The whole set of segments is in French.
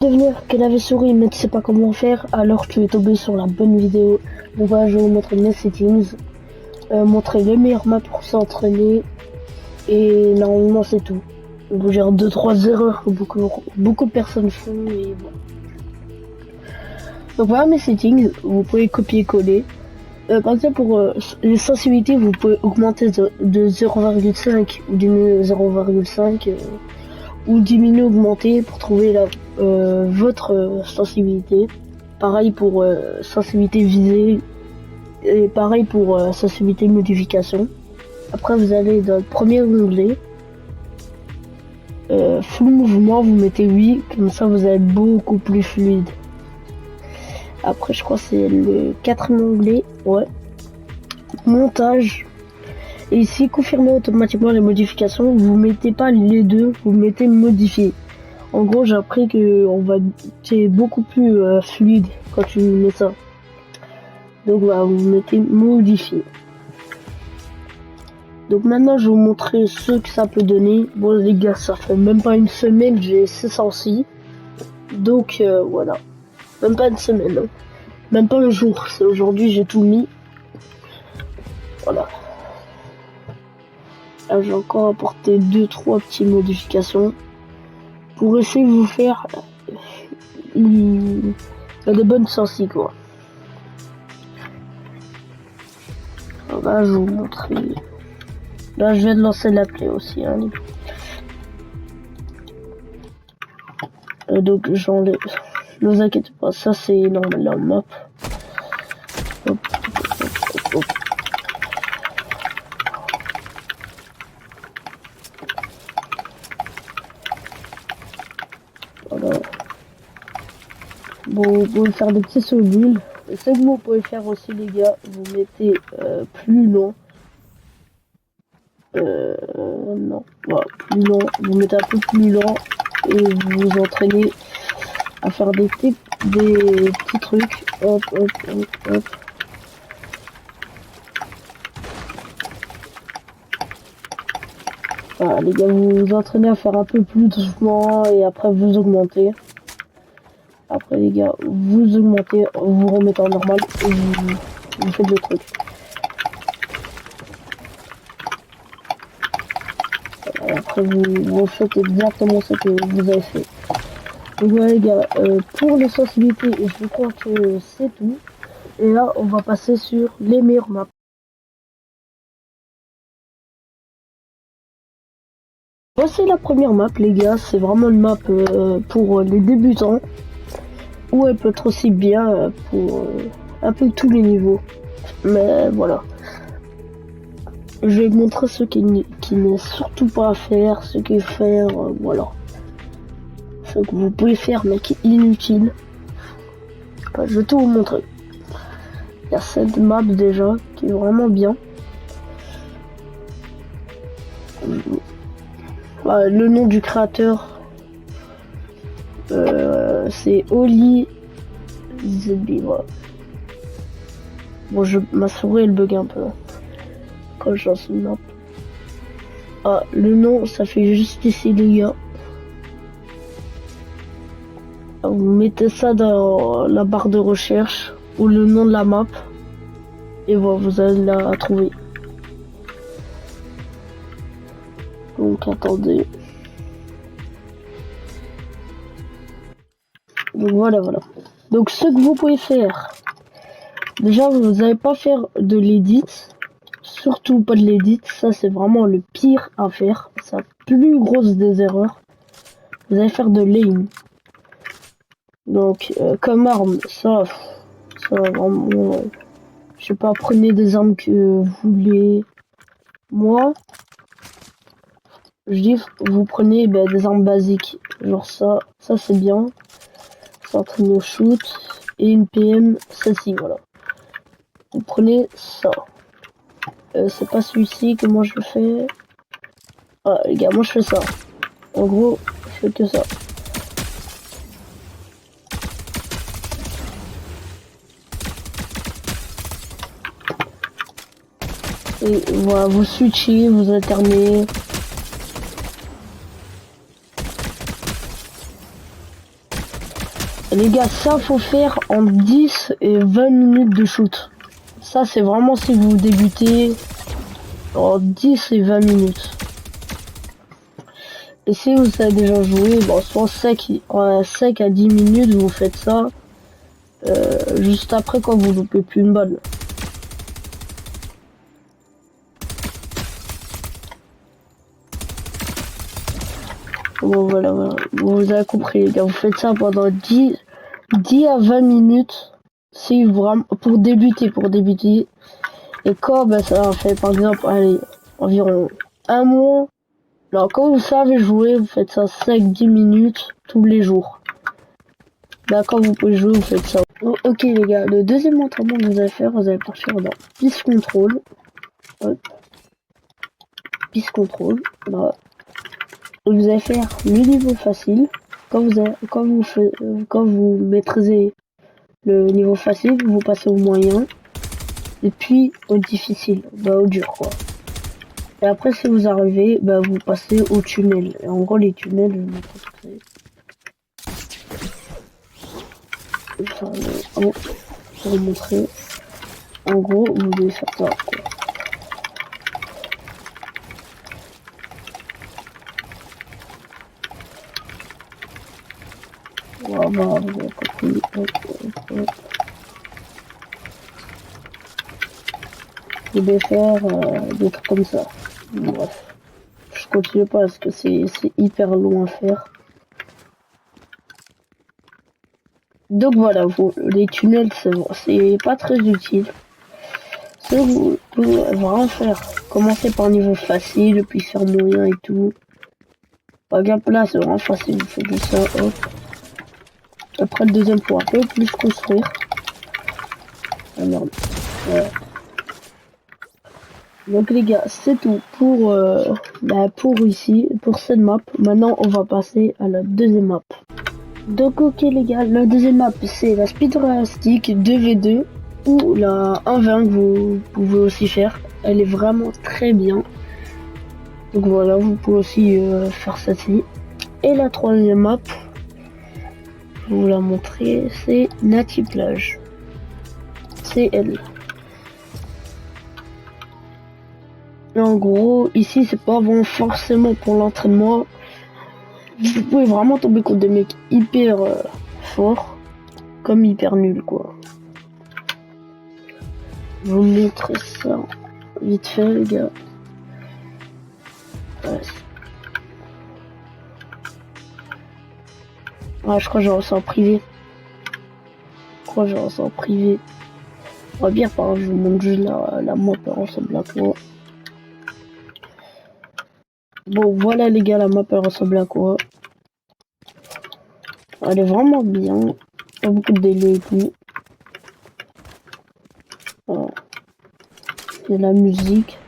Devenir clavier-souris mais tu sais pas comment faire, alors tu es tombé sur la bonne vidéo. Donc voilà, je vais vous montrer mes settings, montrer les meilleures maps pour s'entraîner, et normalement c'est tout. Donc j'ai 2-3 erreurs que beaucoup de personnes font, et bon. Donc voilà mes settings, vous pouvez copier-coller. Par exemple pour les sensibilités, vous pouvez augmenter de 0,5 ou diminuer 0,5 ou diminuer, augmenter pour trouver votre sensibilité. Pareil pour sensibilité visée et pareil pour sensibilité modification. Après vous allez dans le premier onglet, flou mouvement, vous mettez oui, comme ça vous allez être beaucoup plus fluide. Après je crois que c'est le quatrième onglet, ouais, montage. Et ici confirmer automatiquement les modifications, vous mettez pas les deux, vous mettez modifier. En gros j'ai appris que c'est beaucoup plus fluide quand tu mets ça. Donc voilà, vous mettez modifier. Donc maintenant je vais vous montrer ce que ça peut donner. Bon les gars, ça fait même pas une semaine, j'ai 606. Donc voilà, même pas une semaine, hein. Même pas un jour, c'est aujourd'hui, j'ai tout mis. Voilà. Là j'ai encore apporté 2-3 petites modifications pour essayer de vous faire des bonnes sensi quoi. Alors là je vais vous montrer. Là je viens de lancer la play aussi, hein. Donc j'enlève. Ne vous inquiétez pas, ça c'est normal la map. Hop, hop, hop. Voilà. Bon, vous pouvez faire des petits sauts-bulles. Et ce que vous pouvez faire aussi les gars, vous mettez plus long. Non, voilà, plus long. Vous mettez un peu plus lent et vous vous entraînez à faire des petits trucs. Hop, hop, hop, hop. Voilà, les gars, vous vous entraînez à faire un peu plus doucement et après vous augmentez. Après, les gars, vous augmentez, vous remettez en normal et vous faites le truc. Et après, vous faites exactement ce que vous avez fait. Donc voilà, les gars, pour les sensibilités, je crois que c'est tout. Et là, on va passer sur les meilleures maps. Voici la première map, les gars. C'est vraiment une map pour les débutants. Ou elle peut être aussi bien pour un peu tous les niveaux. Mais voilà. Je vais vous montrer ce qui n'est surtout pas à faire, ce qu'il faut faire, voilà. Ce que vous pouvez faire mais qui est inutile. Enfin, je vais tout vous montrer. Il y a cette map déjà qui est vraiment bien. Voilà, le nom du créateur c'est Oli Zebi. Voilà. Bon, ma souris elle bug un peu quand je lance une map. Ah, le nom ça fait juste ici les gars. Vous mettez ça dans la barre de recherche ou le nom de la map et voilà, vous allez la trouver. Donc attendez. Donc voilà. Donc ce que vous pouvez faire, déjà vous n'allez pas faire de l'édit, surtout pas de l'édit, ça c'est vraiment le pire à faire, c'est la plus grosse des erreurs. Vous allez faire de l'aim. Donc comme arme, ça vraiment, je sais pas, prenez des armes que vous voulez. Moi, je dis vous prenez des armes basiques, genre ça c'est bien. S'entraîner au shoot et une PM, celle-ci, voilà. Vous prenez ça. C'est pas celui-ci, comment je le fais? Ah les gars, moi je fais ça. En gros, je fais que ça. Et voilà, vous switchez, vous alternez. Les gars, ça faut faire en 10 et 20 minutes de shoot. Ça c'est vraiment si vous débutez en 10 et 20 minutes. Et si vous savez déjà jouer, bon, soit sec, en 5 à 10 minutes, vous faites ça. Juste après quand vous loupez plus une balle. Bon voilà, vous avez compris les gars, vous faites ça pendant 10 à 20 minutes. C'est vraiment pour débuter. Et quand bah, ça fait par exemple allez, environ un mois. Alors quand vous savez jouer, vous faites ça 5-10 minutes tous les jours. Là quand vous pouvez jouer, vous faites ça. Oh, ok les gars, le deuxième entraînement que vous allez faire, vous allez partir dans Peace Control. Hop. Peace Control. Là. Vous allez faire le niveau facile. Quand vous maîtrisez le niveau facile, vous passez au moyen. Et puis au difficile, bah au dur quoi. Et après si vous arrivez, bah vous passez au tunnel. Et en gros les tunnels, je vais vous montrer. En gros, vous devez faire ça quoi. Voilà, vous avez compris. Vous devez faire des trucs comme ça. Bref. Je continue pas parce que c'est hyper long à faire. Donc voilà, les tunnels c'est pas très utile. Si vous pouvez vraiment faire, commencer par niveau facile, puis faire moyen et tout. Par exemple là c'est vraiment facile, vous faites juste ça, hop. Après le deuxième pour un peu plus construire. Ah merde. Ouais. Donc les gars, c'est tout pour ici, pour cette map. Maintenant on va passer à la deuxième map. Donc ok les gars, la deuxième map c'est la speedrun stick 2v2 ou la 1v1 que vous pouvez aussi faire. Elle est vraiment très bien. Donc voilà, vous pouvez aussi faire celle-ci. Et la troisième map, je vais vous la montrer, c'est Nati Plage. C'est elle. Et en gros, ici c'est pas bon forcément pour l'entraînement. Vous pouvez vraiment tomber contre des mecs hyper forts, comme hyper nuls quoi. Je vais vous montrer ça vite fait les gars. Ouais. Ah, je crois que j'en reçois en privé. On va bien par je vous montre juste la map, elle ressemble à quoi. Bon voilà les gars, la map elle ressemble à quoi. Elle est vraiment bien. Pas beaucoup de délai et tout. Voilà. Il y a la musique.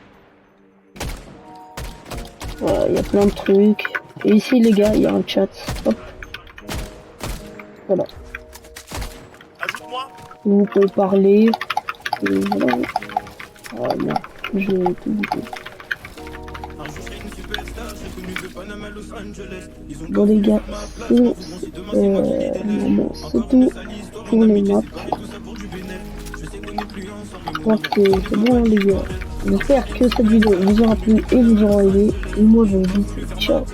Voilà, il y a plein de trucs. Et ici les gars, il y a un chat. Hop. Voilà. Vous pouvez parler. Et voilà. Ah non, j'ai tout bouclé. Bon les gars, c'est tout pour les maps. Je crois que c'est bon les gars. J'espère que cette vidéo vous aura plu et vous aura aidé. Et moi je vous dis ciao.